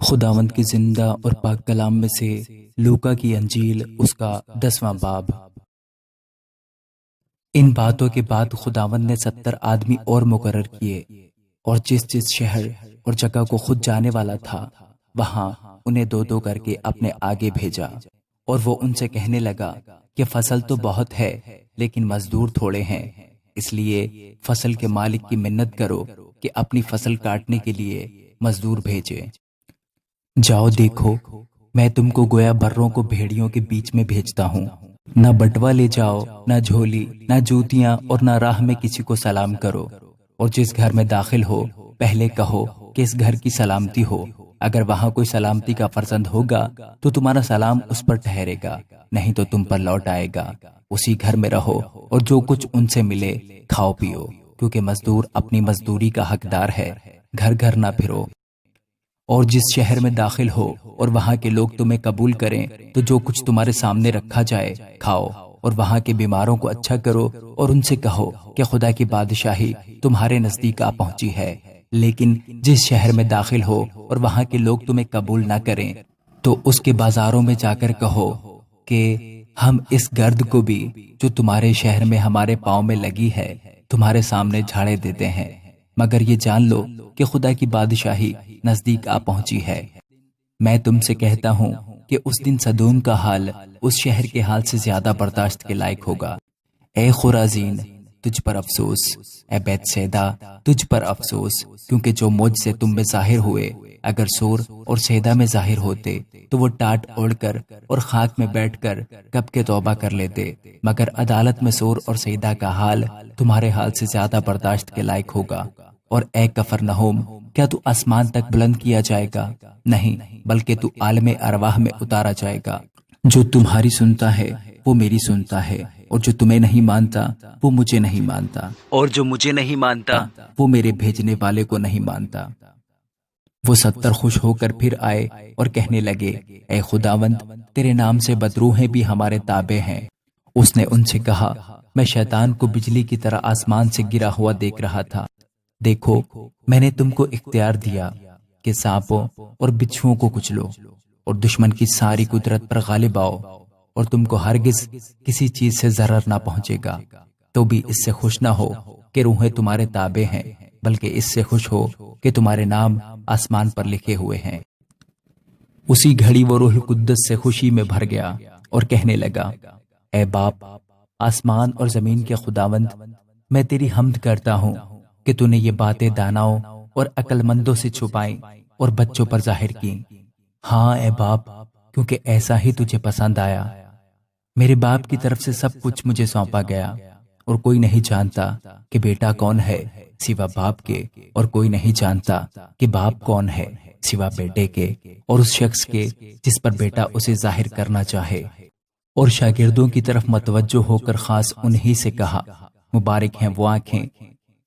خداوند کی زندہ اور پاک کلام میں سے لوکا کی انجیل اس کا 10واں باب۔ ان باتوں کے بعد خداوند نے 70 آدمی اور مقرر کیے، اور جس جس شہر اور جگہ کو خود جانے والا تھا وہاں انہیں دو دو کر کے اپنے آگے بھیجا۔ اور وہ ان سے کہنے لگا کہ فصل تو بہت ہے لیکن مزدور تھوڑے ہیں، اس لیے فصل کے مالک کی منت کرو کہ اپنی فصل کاٹنے کے لیے مزدور بھیجے۔ جاؤ دیکھو، میں تم کو گویا بروں کو بھیڑیوں کے بیچ میں بھیجتا ہوں۔ نہ بٹوا لے جاؤ، نہ جھولی، نہ جوتیاں، اور نہ راہ میں کسی کو سلام کرو۔ اور جس گھر میں داخل ہو پہلے کہو کہ اس گھر کی سلامتی ہو۔ اگر وہاں کوئی سلامتی کا فرزند ہوگا تو تمہارا سلام اس پر ٹھہرے گا، نہیں تو تم پر لوٹ آئے گا۔ اسی گھر میں رہو اور جو کچھ ان سے ملے کھاؤ پیو، کیونکہ مزدور اپنی مزدوری کا حقدار ہے۔ گھر گھر نہ پھرو۔ اور جس شہر میں داخل ہو اور وہاں کے لوگ تمہیں قبول کریں تو جو کچھ تمہارے سامنے رکھا جائے کھاؤ، اور وہاں کے بیماروں کو اچھا کرو، اور ان سے کہو کہ خدا کی بادشاہی تمہارے نزدیک آ پہنچی ہے۔ لیکن جس شہر میں داخل ہو اور وہاں کے لوگ تمہیں قبول نہ کریں تو اس کے بازاروں میں جا کر کہو کہ ہم اس گرد کو بھی جو تمہارے شہر میں ہمارے پاؤں میں لگی ہے تمہارے سامنے جھاڑے دیتے ہیں، مگر یہ جان لو کہ خدا کی بادشاہی نزدیک آ پہنچی ہے۔ میں تم سے کہتا ہوں کہ اس دن سدوم کا حال اس شہر کے حال سے زیادہ برداشت کے لائق ہوگا۔ اے خورازین، تجھ پر افسوس، اے بیت سیدا، تجھ پر افسوس، کیونکہ جو مجھ سے تم میں ظاہر ہوئے اگر سور اور سیدا میں ظاہر ہوتے تو وہ ٹاٹ اوڑھ کر اور خاک میں بیٹھ کر کب کے توبہ کر لیتے، مگر عدالت میں سور اور سیدا کا حال تمہارے حال سے زیادہ برداشت کے لائق ہوگا۔ اور اے کفرنہوم، کیا تو آسمان تک بلند کیا جائے گا؟ نہیں، بلکہ تو عالم ارواح میں اتارا جائے گا۔ جو تمہاری سنتا ہے وہ میری سنتا ہے، اور جو تمہیں نہیں مانتا وہ مجھے نہیں مانتا، اور جو مجھے نہیں مانتا وہ میرے بھیجنے والے کو نہیں مانتا۔ وہ 70 خوش ہو کر پھر آئے اور کہنے لگے، اے خداوند، تیرے نام سے بدروحیں بھی ہمارے تابع ہیں۔ اس نے ان سے کہا، میں شیطان کو بجلی کی طرح آسمان سے گرا ہوا دیکھ رہا تھا۔ دیکھو، میں نے تم کو اختیار دیا کہ سانپوں اور بچھوؤں کو کچلو، اور دشمن کی ساری قدرت پر غالب آؤ، اور تم کو ہرگز کسی چیز سے ضرر نہ پہنچے گا۔ تو بھی اس سے خوش نہ ہو کہ روحیں تمہارے تابع ہیں، بلکہ اس سے خوش ہو کہ تمہارے نام آسمان پر لکھے ہوئے ہیں۔ اسی گھڑی وہ روح القدس سے خوشی میں بھر گیا اور کہنے لگا، اے باپ، آسمان اور زمین کے خداوند، میں تیری حمد کرتا ہوں کہ تو نے یہ باتیں داناؤں اور عقل مندوں سے چھپائیں اور بچوں پر ظاہر کی۔ ہاں اے باپ، کیونکہ ایسا ہی تجھے پسند آیا۔ میرے باپ کی طرف سے سب کچھ مجھے سونپا گیا، اور کوئی نہیں جانتا کہ بیٹا کون ہے سوا باپ کے، اور کوئی نہیں جانتا کہ باپ کون ہے سوا بیٹے کے، اور اس شخص کے جس پر بیٹا اسے ظاہر کرنا چاہے۔ اور شاگردوں کی طرف متوجہ ہو کر خاص انہی سے کہا، مبارک ہیں وہ آنکھیں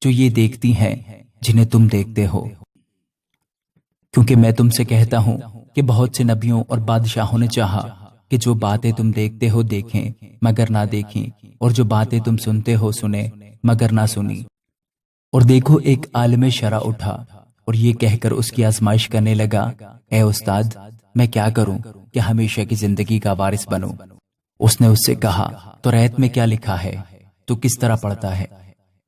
جو یہ دیکھتی ہیں جنہیں تم دیکھتے ہو، کیونکہ میں تم سے کہتا ہوں کہ بہت سے نبیوں اور بادشاہوں نے چاہا کہ جو باتیں تم دیکھتے ہو دیکھیں مگر نہ دیکھیں، اور جو باتیں تم سنتے ہو سنیں مگر نہ سنی۔ اور دیکھو، ایک عالم شرع اٹھا اور یہ کہہ کر اس کی آزمائش کرنے لگا، اے استاد، میں کیا کروں کہ ہمیشہ کی زندگی کا وارث بنوں؟ اس نے اس سے کہا، توریت میں کیا لکھا ہے؟ تو کس طرح پڑھتا ہے؟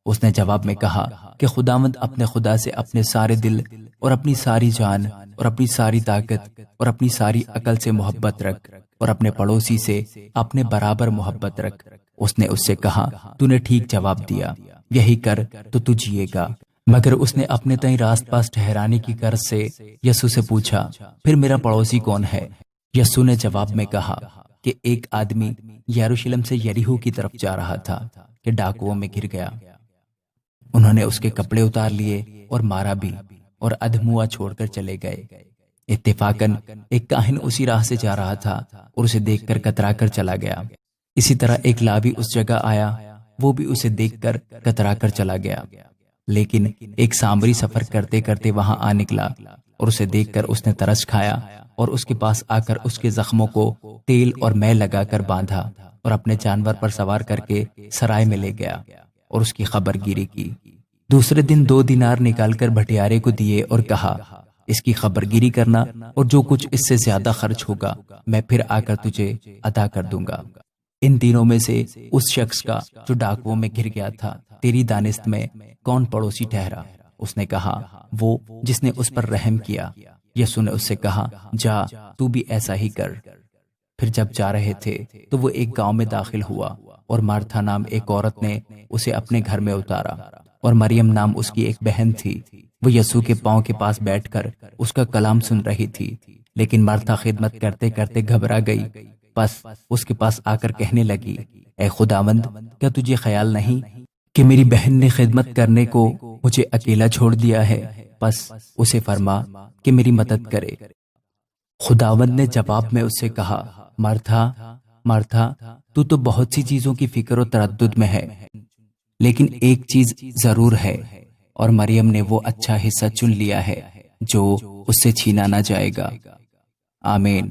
اس نے جواب میں کہا کہ خداوند اپنے خدا سے اپنے سارے دل اور اپنی ساری جان اور اپنی ساری طاقت اور اپنی ساری عقل سے محبت رکھ، اور اپنے پڑوسی سے اپنے برابر محبت رکھ۔ اس نے اس سے کہا، تو نے ٹھیک جواب دیا، یہی کر تو تو جیے گا۔ مگر اس نے اپنے تئیں راست پاس ٹھہرانے کی غرض سے یسوع سے پوچھا، پھر میرا پڑوسی کون ہے؟ یسوع نے جواب میں کہا کہ ایک آدمی یروشلم سے یریحو کی طرف جا رہا تھا کہ ڈاکوؤں میں گر گیا۔ انہوں نے اس کے کپڑے اتار لیے اور مارا بھی، اور ادھموا چھوڑ کر چلے گئے۔ اتفاقاً ایک کاہن اسی راہ سے جا رہا تھا اور اسے دیکھ کر کترا کر چلا گیا۔ اسی طرح ایک لاوی اس جگہ آیا، وہ بھی اسے دیکھ کر کترا کر چلا گیا۔ لیکن ایک سامری سفر کرتے کرتے وہاں آ نکلا، اور اسے دیکھ کر اس نے ترس کھایا، اور اس کے پاس آ کر اس کے زخموں کو تیل اور مے لگا کر باندھا، اور اپنے جانور پر سوار کر کے سرائے میں لے گیا اور اس کی خبر گیری کی۔ دوسرے دن 2 دینار نکال کر بھٹیارے کو دیے اور کہا، اس کی خبرگیری کرنا اور جو کچھ اس سے زیادہ خرچ ہوگا میں پھر آ کر تجھے ادا کر دوں گا۔ ان تینوں میں سے اس شخص کا جو ڈاکوؤں میں گر گیا تھا تیری دانست میں کون پڑوسی ٹھہرا؟ اس نے کہا وہ جس نے اس پر رحم کیا۔ یسوع نے اس سے کہا جا تو بھی ایسا ہی کر۔ پھر جب جا رہے تھے تو وہ ایک گاؤں میں داخل ہوا اور مارتھا نام ایک عورت نے اسے اپنے گھر میں اتارا، اور مریم نام اس کی ایک بہن تھی، وہ یسوع کے پاؤں کے پاس بیٹھ کر اس کا کلام سن رہی تھی۔ لیکن مارتھا خدمت کرتے کرتے گھبرا گئی، بس اس کے پاس آ کر کہنے لگی اے خداوند، کیا تجھے خیال نہیں کہ میری بہن نے خدمت کرنے کو مجھے اکیلا چھوڑ دیا ہے؟ بس اسے فرما کہ میری مدد کرے۔ خداوند نے جواب میں اس سے کہا مارتھا مارتھا، تو بہت سی چیزوں کی فکر و تردد میں ہے، لیکن ایک چیز ضرور ہے، اور مریم نے وہ اچھا حصہ چن لیا ہے جو اس سے چھینا نہ جائے گا۔ آمین۔